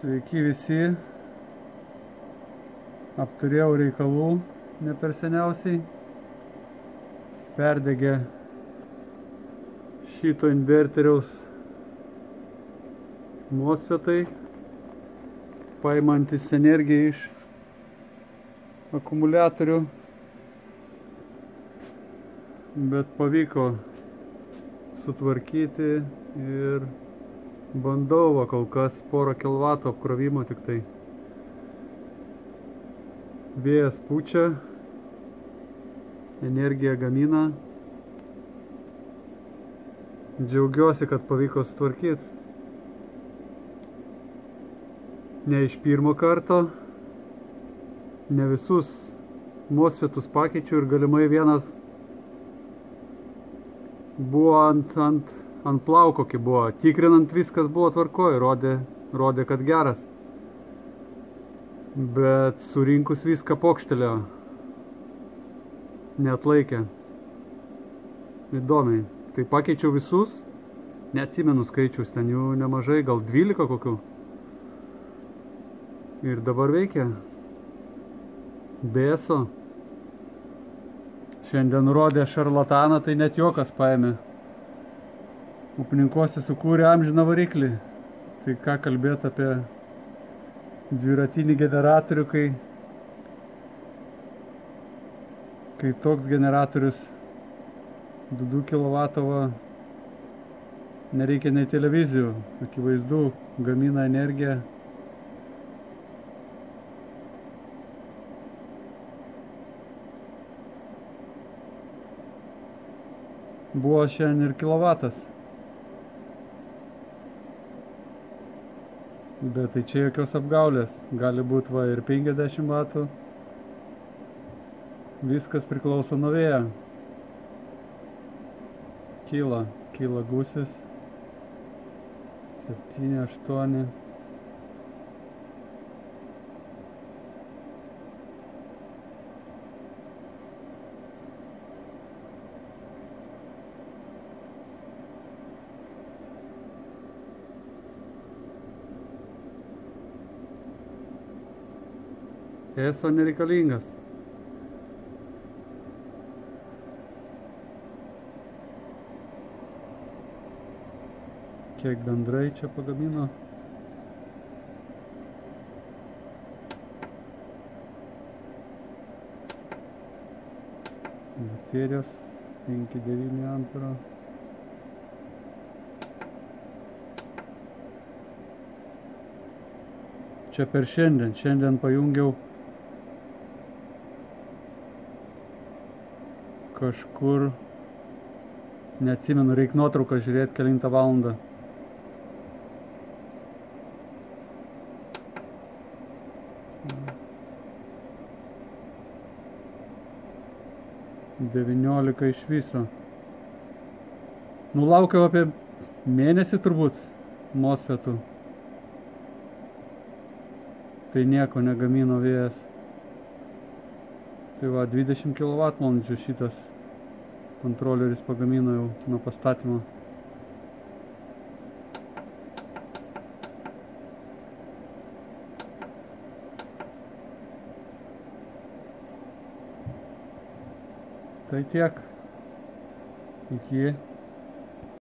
Sveiki visi. Apturėjau reikalų ne per seniausiai. Perdegė šito inverteriaus MOSFETai, paimantis energiją iš akumuliatorių, bet pavyko sutvarkyti ir bandau kol kas porą kilvatų apkrovimo tik tai. Vėjas pučia, energiją gamina. Džiaugiuosi, kad pavyko sutvarkyti. Ne iš pirmo karto, ne visus MOSFETus pakeičiau ir galimai vienas buvo ant plauko, kai buvo. Tikrinant viskas buvo tvarkoj, rodė, kad geras. Bet surinkus viską pokštelėjo. Neatlaikė. Įdomiai. Tai pakeičiau visus, neatsimenu skaičius, ten jų nemažai, gal 12 kokių. Ir dabar veikia. Bėso. Šiandien rodė šarlataną, tai net juokas paėmė. Ūkininkuose sukūrė amžiną variklį. Tai ką kalbėti apie dviratinį generatorių, kai toks generatorius 2 kW nereikia nei televizijų, akivaizdu, gamina energiją. Buvo šiandien ir kilovatas. Bet tai čia jokios apgaulės. Gali būti ir 50 vatų. Viskas priklauso nuo vėjo. Kyla gūsis. 7, 8. Eso nereikalingas. Kiek bendrai čia pagamino? Baterijos 5,9 ampero. Čia per šiandien pajungiau kažkur, neatsimenu, reik nuotrauką žiūrėti kelintą valandą. $19 iš viso. Nulaukiau apie mėnesį turbūt MOSFETų. Tai nieko negamino vėjas. Tai va, 20 kWh šitas kontroleris pagamino jau nuo pastatymo. Tai tiek. Iki.